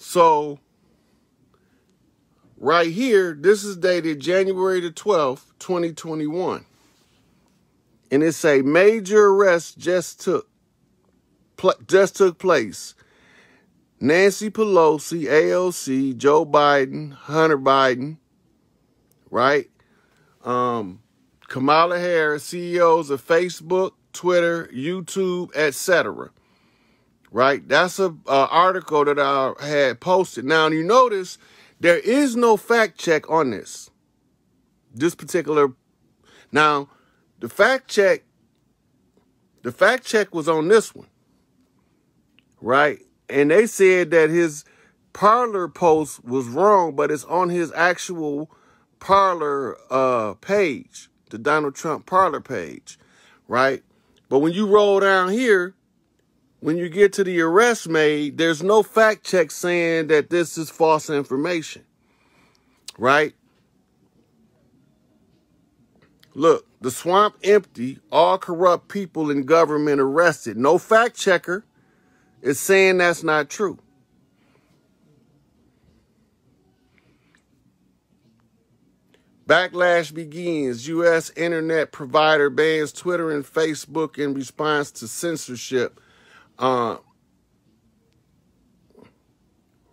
So, right here, this is dated January the 12th, 2021. And it's a major arrest just took place. Nancy Pelosi, AOC, Joe Biden, Hunter Biden, right? Kamala Harris, CEOs of Facebook, Twitter, YouTube, etc. Right? That's an article that I had posted. Now, you notice there is no fact check on this. This particular. Now, the fact check was on this one. Right? And they said that his Parler post was wrong, but it's on his actual Parler page, the Donald Trump Parler page, right? But when you roll down here, when you get to the arrest made, there's no fact check saying that this is false information, right? Look, the swamp empty, all corrupt people in government arrested. No fact checker is saying that's not true. Backlash begins. U.S. internet provider bans Twitter and Facebook in response to censorship.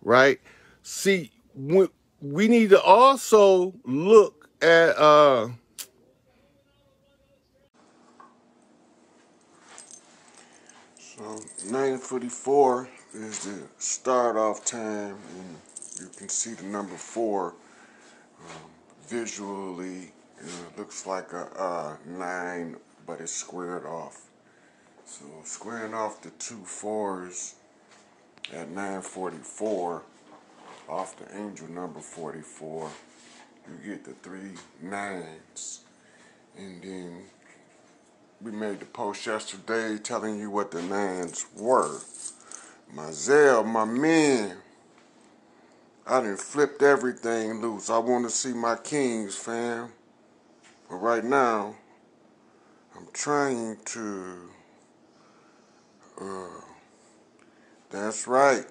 Right? See, we need to also look at... So 9:44 is the start off time, and you can see the number 4 visually. It looks like a 9, but it's squared off. So squaring off the 2 4s at 9:44 off the angel number 44, you get the 3 9s, and then we made the post yesterday telling you what the 9s were. Myself, my man, I done flipped everything loose. I want to see my kings, fam. But right now, I'm trying to, that's right.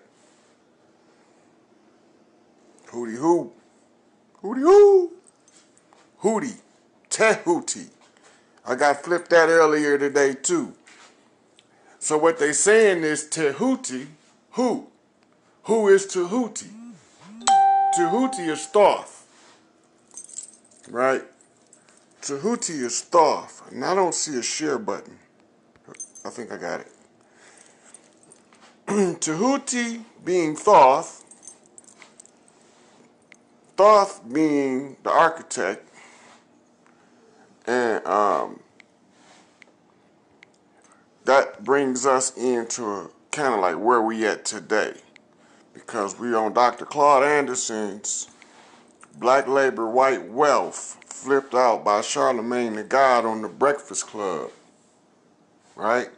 Hootie hoo. Hootie hoo. Hootie. Tehuti. I got flipped that earlier today, too. So what they saying is Tehuti, who? Who is Tehuti? Tehuti is Thoth. Right? Tehuti is Thoth. And I don't see a share button. I think I got it. Tehuti being Thoth. Thoth being the architect. And that brings us into kind of like where we at today, because we on Dr. Claude Anderson's Black Labor, White Wealth, flipped out by Charlemagne the God on the Breakfast Club, right?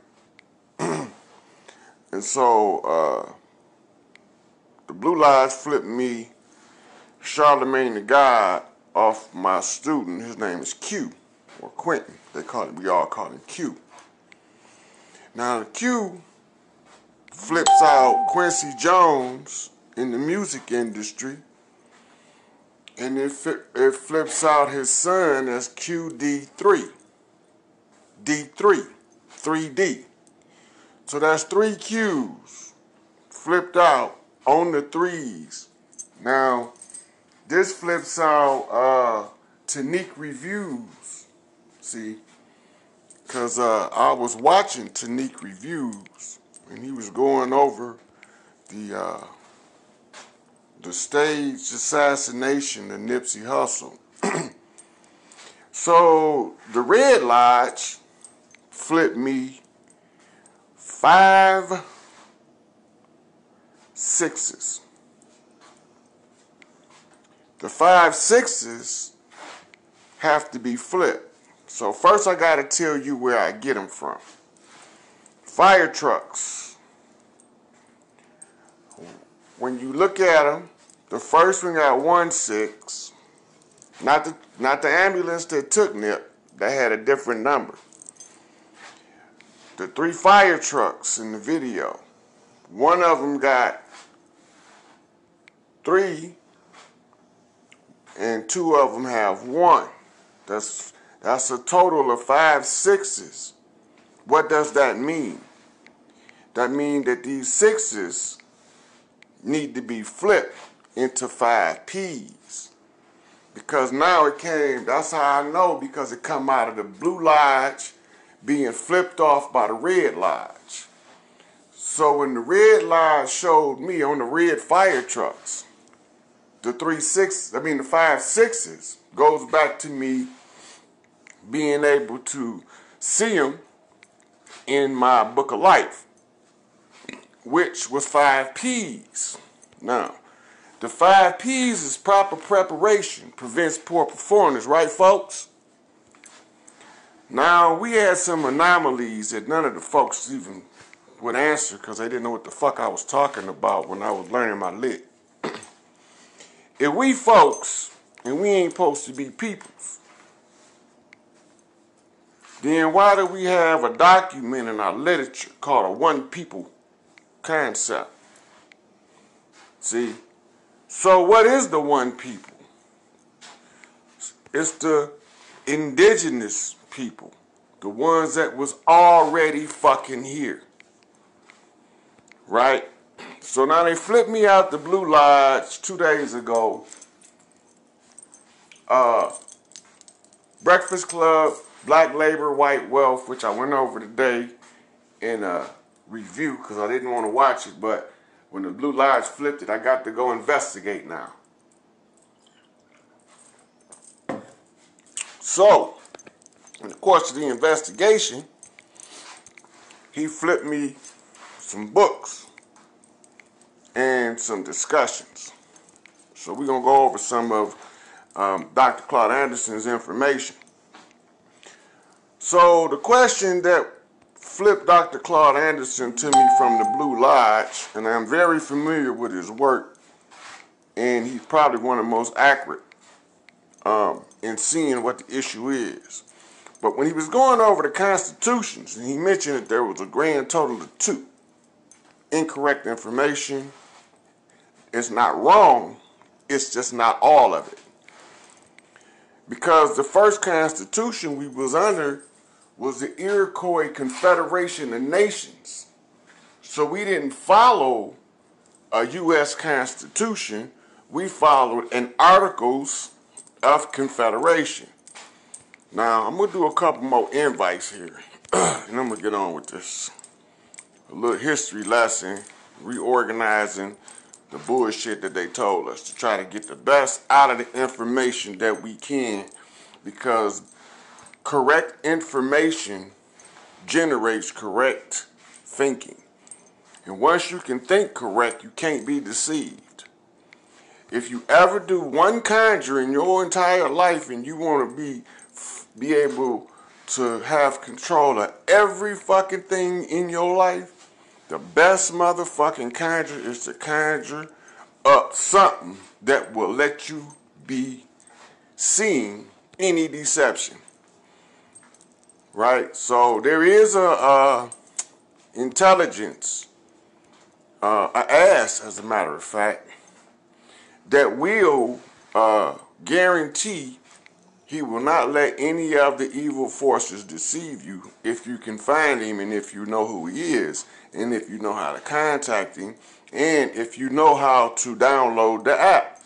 And so the Blue Lies flipped me Charlemagne the God off my student. His name is Q, or Quentin. We all call him Q. Now, the Q flips out Quincy Jones in the music industry, and it flips out his son as QD3. D3. 3D. So that's 3 Qs flipped out on the 3s. Now, this flips out Tanique Reviews. See? Because I was watching Tanique Reviews, and he was going over the stage assassination of Nipsey Hussle. So the Red Lodge flipped me 5 6s. The 5 6s have to be flipped. So first I got to tell you where I get them from. Fire trucks. When you look at them, the first one got 1 6. Not the ambulance that took Nip. That had a different number. The 3 fire trucks in the video. One of them got 3, and 2 of them have 1. That's a total of 5 6s. What does that mean? That means that these 6s need to be flipped into 5 P's. Because now it came, that's how I know, because it come out of the blue lodge being flipped off by the red lodge. So when the red lodge showed me on the red fire trucks, the 5 6s goes back to me being able to see them in my book of life, which was 5 P's. Now, the 5 P's is proper preparation, prevents poor performance, right, folks? Now, we had some anomalies that none of the folks even would answer because they didn't know what the fuck I was talking about when I was learning my lit. If we folks, and we ain't supposed to be peoples, then why do we have a document in our literature called a one people concept? See? So what is the one people? It's the indigenous people, the ones that was already fucking here, right? So now they flipped me out the Blue Lodge 2 days ago. Breakfast Club, Black Labor, White Wealth, which I went over today in a review because I didn't want to watch it, but when the Blue Lodge flipped it, I got to go investigate now. So, in the course of the investigation, he flipped me some books and some discussions. So we're going to go over some of Dr. Claude Anderson's information. So the question that flipped Dr. Claude Anderson to me from the Blue Lodge, and I'm very familiar with his work, and he's probably one of the most accurate in seeing what the issue is. But when he was going over the constitutions, and he mentioned that there was a grand total of 2 incorrect information, it's not wrong, it's just not all of it. Because the first constitution we was under was the Iroquois Confederation of Nations. So we didn't follow a U.S. Constitution, we followed an Articles of Confederation. Now, I'm going to do a couple more invites here, and I'm going to get on with this. A little history lesson, reorganizing the bullshit that they told us to try to get the best out of the information that we can, because correct information generates correct thinking. And once you can think correct, you can't be deceived. If you ever do one conjure in your entire life and you want to be able to have control of every fucking thing in your life, the best motherfucking conjure is to conjure up something that will let you be seeing any deception. Right? So there is a intelligence, an ass, as a matter of fact, that will guarantee he will not let any of the evil forces deceive you if you can find him, and if you know who he is, and if you know how to contact him, and if you know how to download the app.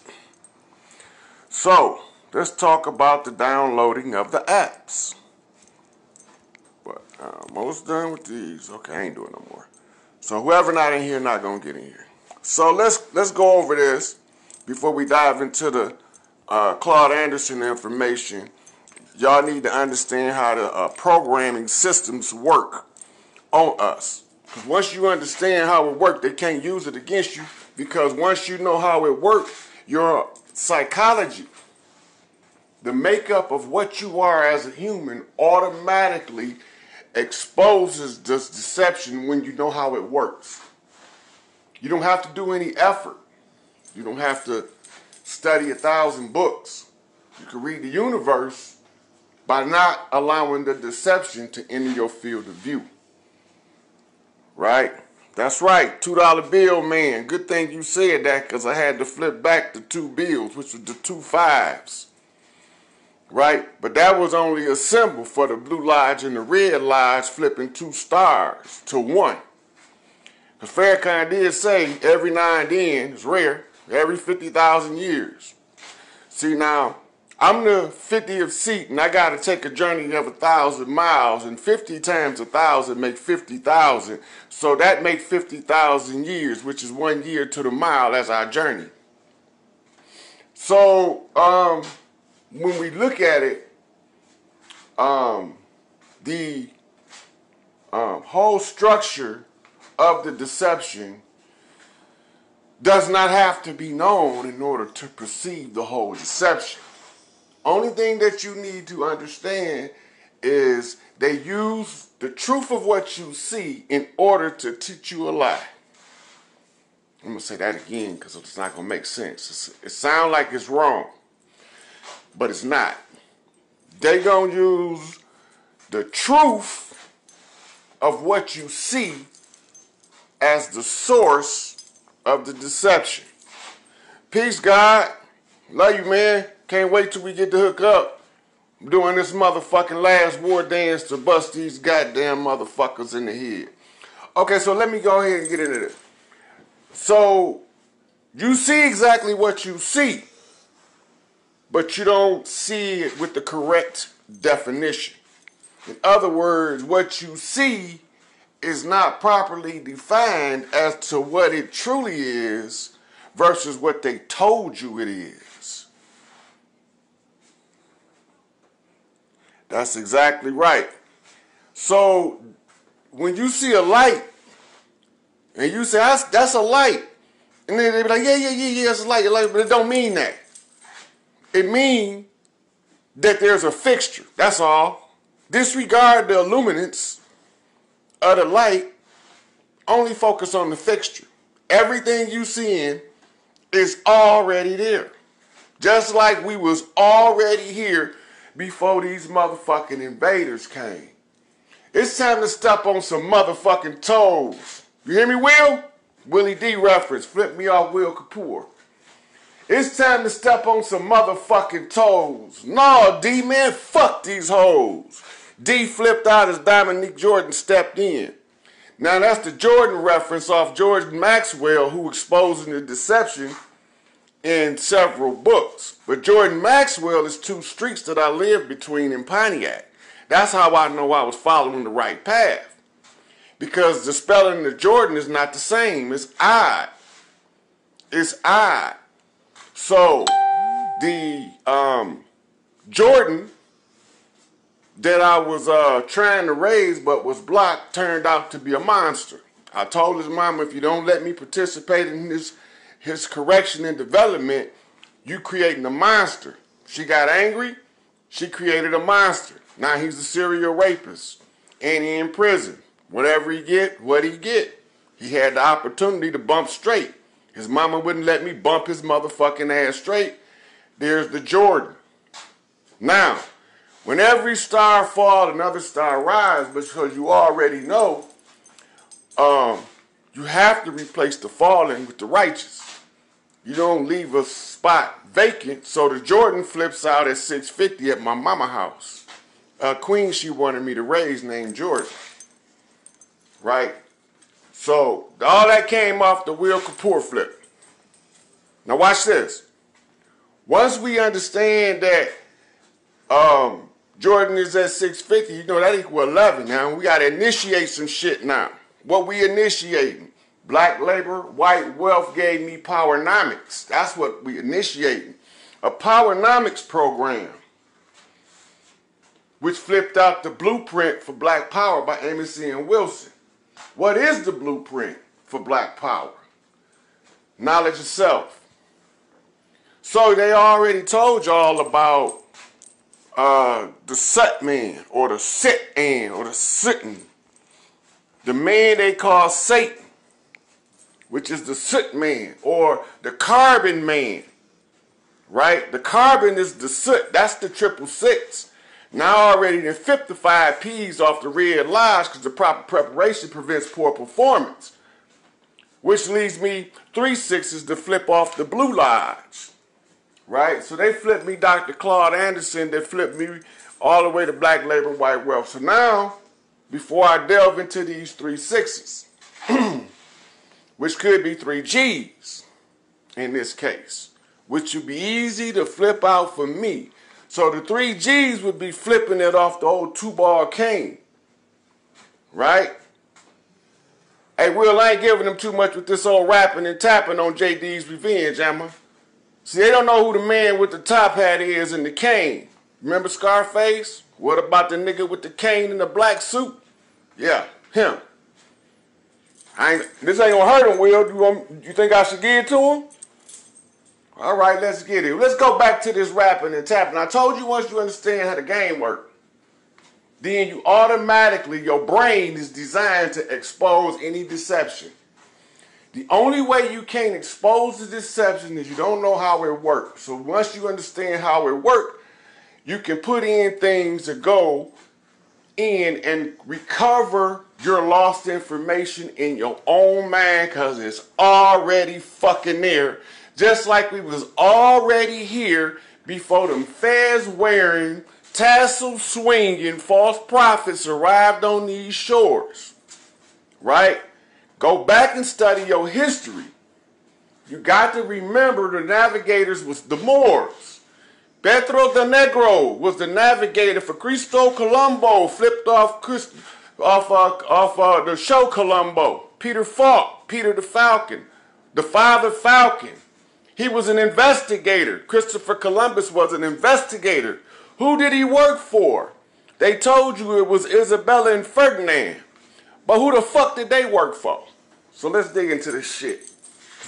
So, let's talk about the downloading of the apps. But I'm almost done with these. Okay, I ain't doing no more. So whoever not in here, not gonna get in here. So let's go over this before we dive into the Claude Anderson information. Y'all need to understand how the programming systems work on us. Because once you understand how it works, they can't use it against you. Because once you know how it works, your psychology, the makeup of what you are as a human, automatically exposes this deception when you know how it works. You don't have to do any effort. You don't have to study 1,000 books. You can read the universe by not allowing the deception to enter your field of view. Right? That's right, $2 bill man. Good thing you said that, because I had to flip back the 2 bills, which was the 2 5s. Right? But that was only a symbol for the blue lodge and the red lodge flipping 2 stars to 1. Because Farrakhan did say every now and then, it's rare, every 50,000 years. See, now, I'm the 50th seat, and I got to take a journey of 1,000 miles, and 50 times 1,000 make 50,000. So that makes 50,000 years, which is 1 year to the mile as our journey. So, when we look at it, the whole structure of the deception does not have to be known in order to perceive the whole deception. Only thing that you need to understand is they use the truth of what you see in order to teach you a lie. I'm going to say that again because it's not going to make sense. It sounds like it's wrong, but it's not. They're going to use the truth of what you see as the source of the deception. Peace, God. Love you, man. Can't wait till we get to hook up. I'm doing this motherfucking last war dance to bust these goddamn motherfuckers in the head. Okay, so let me go ahead and get into this. So, you see exactly what you see, but you don't see it with the correct definition. In other words, what you see is not properly defined as to what it truly is versus what they told you it is. That's exactly right. So when you see a light and you say, that's a light, and then they be like, yeah, it's a light, but it don't mean that. It means that there's a fixture. That's all. Disregard the illuminance of the light. Only focus on the fixture. Everything you seeing is already there. Just like we was already here before these motherfucking invaders came. It's time to step on some motherfucking toes. You hear me, Will? Willie D reference. Flip me off Will Kapoor. It's time to step on some motherfucking toes. No, D, man, fuck these hoes. D flipped out as Dominique Jordan stepped in. Now, that's the Jordan reference off George Maxwell, who exposing the deception in several books. But Jordan Maxwell is 2 streets that I live between in Pontiac. That's how I know I was following the right path. Because the spelling of Jordan is not the same. It's odd. It's odd. So, the Jordan that I was trying to raise but was blocked turned out to be a monster. I told his mama, if you don't let me participate in his correction and development, you creating a monster. She got angry. She created a monster. Now he's a serial rapist. And he in prison. Whatever he get, what he get. He had the opportunity to bump straight. His mama wouldn't let me bump his motherfucking ass straight. There's the Jordan. Now, when every star fall, another star rise, because you already know, you have to replace the fallen with the righteous. You don't leave a spot vacant. So the Jordan flips out at 650 at my mama house. A queen she wanted me to raise named Jordan. Right? So all that came off the Will Kapoor flip. Now watch this. Once we understand that Jordan is at 650, you know that equals 11 now. We got to initiate some shit now. What we initiating? Black labor, white wealth gave me powernomics. That's what we initiating. A powernomics program, which flipped out the blueprint for Black Power by Amy C. and Wilson. What is the blueprint for Black Power? Knowledge of self. So they already told y'all about the Sut man, or the Sit-an, or the Sittin. The man they call Satan, which is the Soot man, or the Carbon man, right? The Carbon is the Soot. That's the 666. Now already the 55 P's off the red lodge because the proper preparation prevents poor performance. which leaves me 3 6s to flip off the Blue Lodge. Right? So they flipped me Dr. Claude Anderson. They flipped me all the way to Black Labor, White Wealth. So now, before I delve into these 3 6s, which could be 3 Gs in this case, which would be easy to flip out for me. So the 3 Gs would be flipping it off the old 2-ball cane. Right? Hey, Will, I ain't giving them too much with this old rapping and tapping on JD's Revenge, am I? See, they don't know who the man with the top hat is and the cane. Remember Scarface? What about the nigga with the cane and the black suit? Yeah, him. This ain't gonna hurt him, Will. You think I should give it to him? All right, let's get it. Let's go back to this rapping and tapping. I told you once you understand how the game works, then you automatically, your brain is designed to expose any deception. The only way you can't expose the deception is you don't know how it works. So once you understand how it works, you can put in things to go in and recover your lost information in your own mind because it's already fucking there. Just like we was already here before them fez wearing, tassel swinging false prophets arrived on these shores. Right? Go back and study your history. You got to remember the navigators was the Moors. Pedro de Negro was the navigator for Cristo Colombo, flipped off the show Colombo. Peter Falk, Peter the Falcon, the Father Falcon. He was an investigator. Christopher Columbus was an investigator. Who did he work for? They told you it was Isabella and Ferdinand. But who the fuck did they work for? So let's dig into this shit.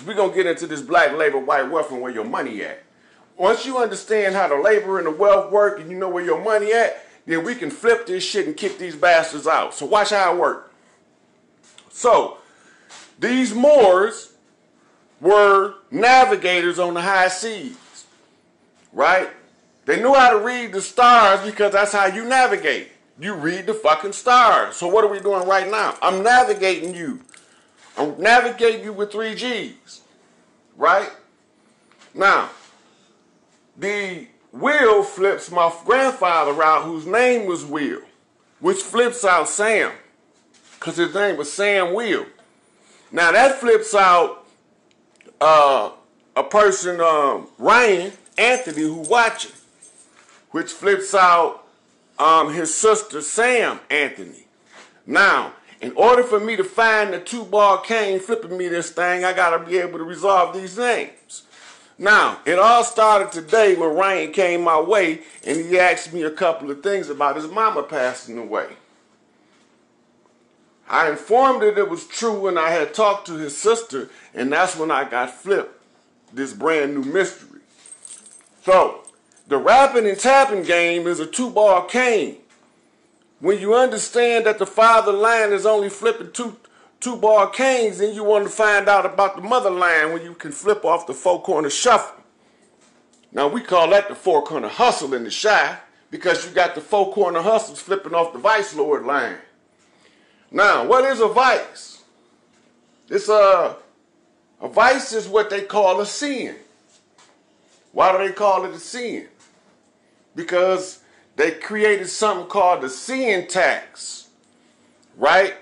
We're going to get into this Black Labor, White Wealth and where your money at. Once you understand how the labor and the wealth work and you know where your money at, then we can flip this shit and kick these bastards out. So watch how it works. So, these Moors were navigators on the high seas, right? They knew how to read the stars because that's how you navigate. You read the fucking stars. So what are we doing right now? I'm navigating you. I'm navigating you with 3 Gs, right? Now, the Will flips my grandfather out, whose name was Will, which flips out Sam, because his name was Sam Will. Now that flips out a person, Ryan Anthony, who watching, which flips out his sister Sam Anthony. Now, in order for me to find the 2-ball cane flipping me this thing, I gotta be able to resolve these names. Now, it all started today when Ryan came my way and he asked me a couple of things about his mama passing away. I informed her that it was true and I had talked to his sister, and that's when I got flipped this brand new mystery. So, the rapping and tapping game is a 2-ball cane. When you understand that the father line is only flipping two-ball canes, then you want to find out about the mother line when you can flip off the 4-corner shuffle. Now, we call that the 4-corner hustle in the shy because you got the 4-corner hustles flipping off the vice lord line. Now, what is a vice? It's a vice is what they call a sin. Why do they call it a sin? Because they created something called the sin tax, right?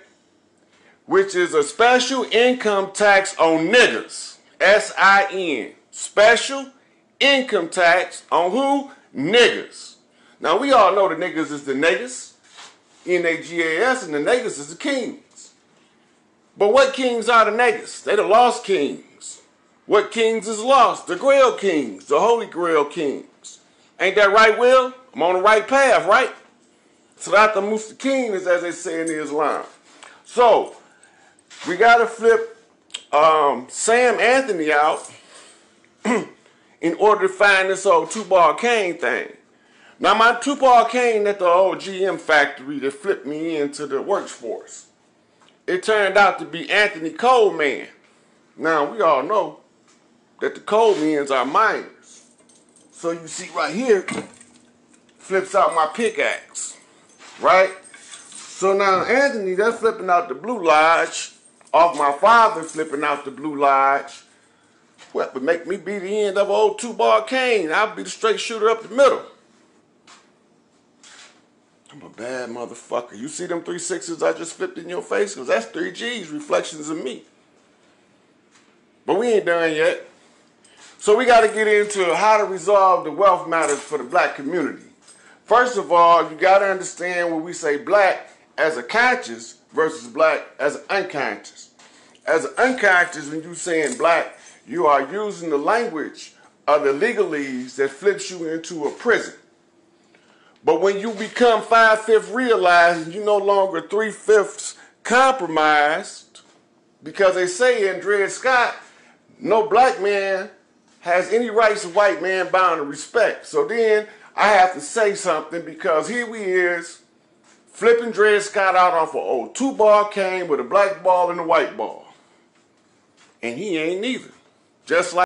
Which is a special income tax on niggas. S-I-N. Special income tax on who? Niggas. Now, we all know the niggas is the niggas. N-A-G-A-S, and the niggas is the kings. But what kings are the niggas? They the lost kings. What kings is lost? The Grail kings, the Holy Grail kings. Ain't that right, Will? I'm on the right path, right? Sadat al-Mustaqim is as they say in Islam. So, we got to flip Sam Anthony out in order to find this old 2-ball cane thing. Now, my 2-ball cane at the old GM factory that flipped me into the workforce, it turned out to be Anthony Coleman. Now, we all know that the Colemans are miners. So you see right here, flips out my pickaxe, right? So now Anthony, that's flipping out the Blue Lodge, off my father flipping out the Blue Lodge, what would make me be the end of an old 2-bar cane? I'll be the straight shooter up the middle. I'm a bad motherfucker. You see them 3 6s I just flipped in your face? Because that's 3 G's, reflections of me. But we ain't done yet. So we got to get into how to resolve the wealth matters for the black community. First of all, you got to understand when we say black as a conscious versus black as an unconscious. As an unconscious, when you're saying black, you are using the language of the legalese that flips you into a prison. But when you become 5/5 realized and you're no longer 3/5 compromised, because they say in Dred Scott, no black man has any rights a white man bound to respect. So then I have to say something because here we is flipping Dred Scott out off an old 2-bar cane with a black ball and a white ball. And he ain't neither. Just like